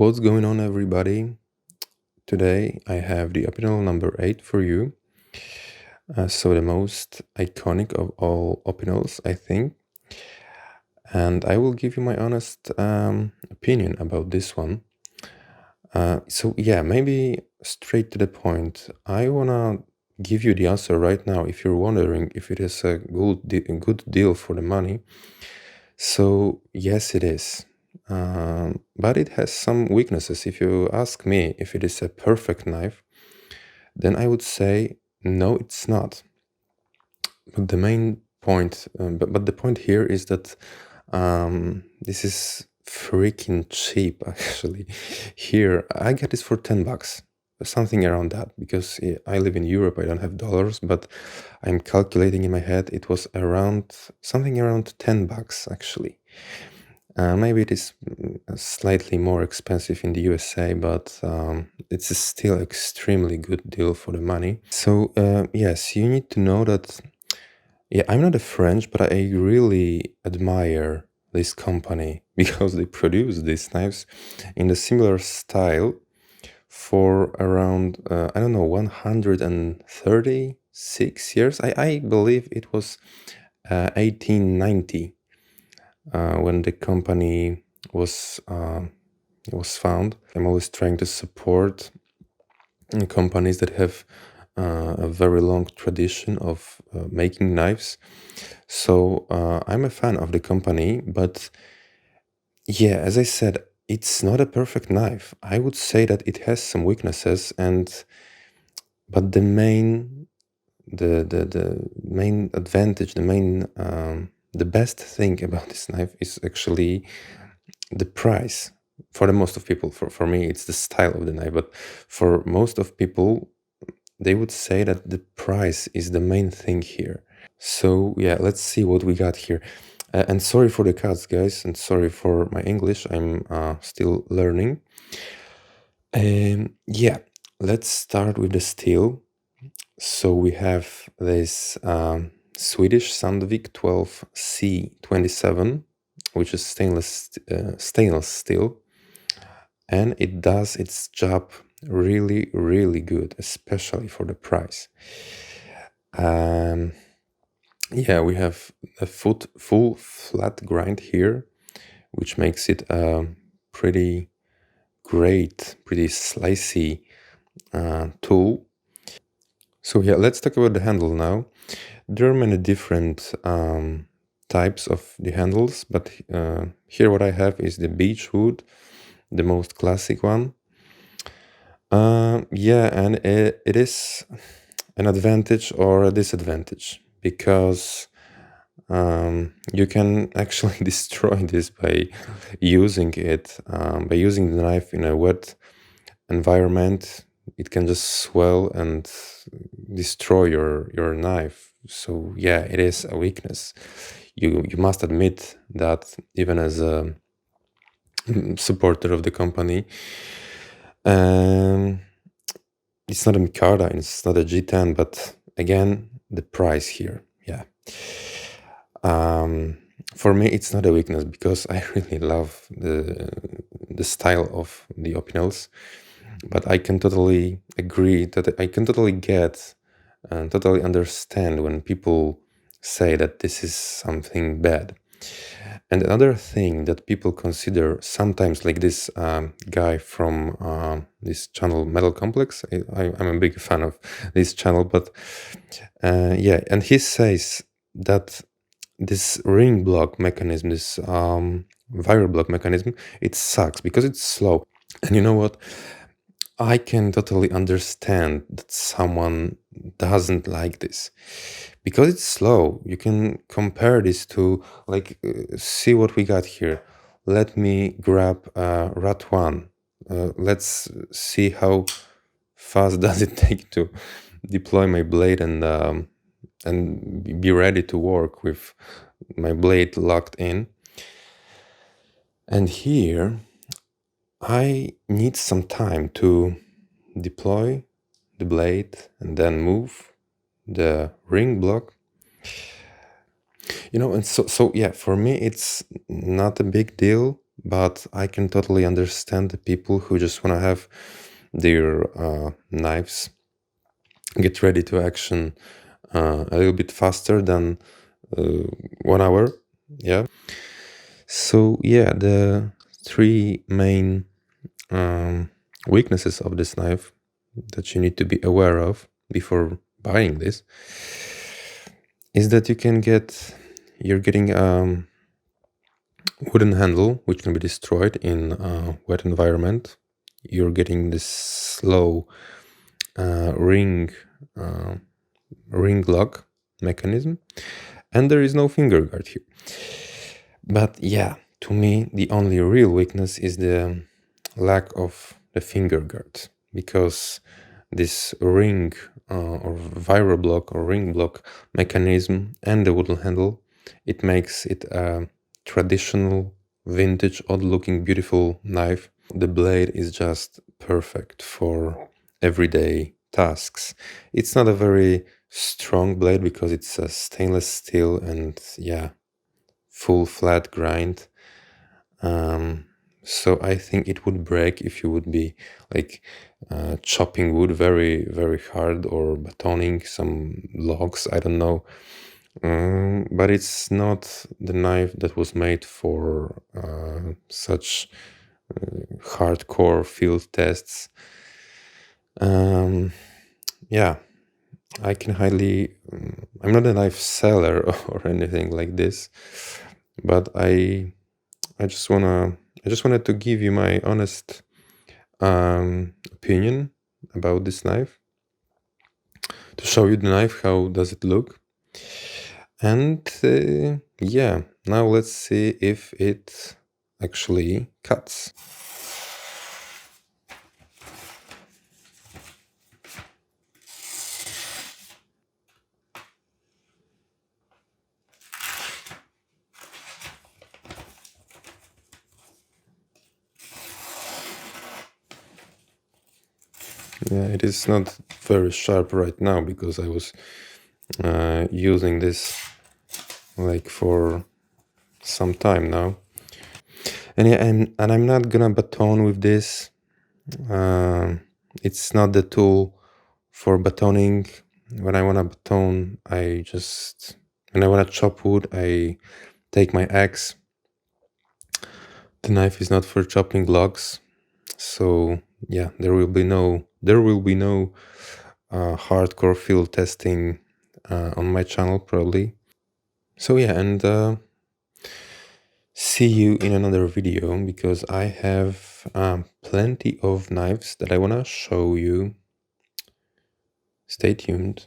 What's going on, everybody? Today I have the Opinel number 8 for you. So, the most iconic of all Opinels, I think. And I will give you my honest opinion about this one. Maybe straight to the point. I wanna give you the answer right now if you're wondering if it is a good deal for the money. So, yes, it is. But it has some weaknesses. If you ask me if it is a perfect knife, then I would say no, it's not. But the main point, but the point here is that this is freaking cheap. Actually, here I get this for $10, something around that. Because I live in Europe, I don't have dollars, but I'm calculating in my head. It was around something around $10 actually. Maybe it is slightly more expensive in the USA, but it's still extremely good deal for the money. So yes, you need to know that. Yeah, I'm not a French, but I really admire this company because they produce these knives in a similar style for around I don't know 136 years. I believe it was 1890 when the company was found. I'm always trying to support companies that have a very long tradition of making knives. So I'm a fan of the company, but yeah, as I said, it's not a perfect knife. I would say that it has some weaknesses, but the main advantage, the best thing about this knife is actually the price. For the most of people, for me, it's the style of the knife, but for most of people, they would say that the price is the main thing here. So yeah, let's see what we got here. And sorry for the cuts, guys, and sorry for my English. I'm still learning. Yeah, let's start with the steel. So we have this Swedish Sandvik 12C27, which is stainless steel, and it does its job really, really good, especially for the price. Yeah, we have a full flat grind here, which makes it a pretty great, pretty slicey tool. So yeah, let's talk about the handle now. There are many different types of the handles, but here what I have is the beechwood, the most classic one. Yeah, and it is an advantage or a disadvantage because you can actually destroy this by using it, by using the knife in a wet environment. It can just swell and destroy your knife. So yeah, it is a weakness. You must admit that even as a supporter of the company. It's not a Mikada, it's not a G10, but again, the price here, yeah. For me, it's not a weakness because I really love the style of the Opinels, but I can totally agree that I can totally get and totally understand when people say that this is something bad. And another thing that people consider sometimes, like this guy from this channel Metal Complex, I'm a big fan of this channel, but yeah, and he says that this ring block mechanism, this wire block mechanism, it sucks because it's slow. And you know what? I can totally understand that someone doesn't like this because it's slow. You can compare this to like see what we got here. Let me grab rat one. Let's see how fast does it take to deploy my blade and be ready to work with my blade locked in. And here I need some time to deploy the blade and then move the ring block. And so yeah, for me it's not a big deal, but I can totally understand the people who just want to have their knives get ready to action a little bit faster than 1 hour. Yeah. So yeah, the three main weaknesses of this knife that you need to be aware of before buying this is that you're getting wooden handle which can be destroyed in a wet environment. You're getting this slow ring lock mechanism, and there is no finger guard here. But yeah, to me the only real weakness is the lack of the finger guard, because this ring or vibro block or ring block mechanism and the wooden handle, it makes it a traditional, vintage, odd looking, beautiful knife. The blade is just perfect for everyday tasks. It's not a very strong blade because it's a stainless steel and yeah, full flat grind. So I think it would break if you would be like chopping wood very, very hard or batoning some logs, I don't know. But it's not the knife that was made for such hardcore field tests. Yeah, I can highly. I'm not a knife seller or anything like this, but I just wanted to give you my honest opinion about this knife, to show you the knife, how does it look. And yeah, now let's see if it actually cuts. Yeah, it is not very sharp right now because I was using this like for some time now. And yeah, and I'm not gonna baton with this. It's not the tool for batoning. When I wanna baton, when I wanna chop wood, I take my axe. The knife is not for chopping logs, so yeah, there will be no hardcore field testing on my channel probably. So yeah, and see you in another video, because I have plenty of knives that I wanna show you. Stay tuned.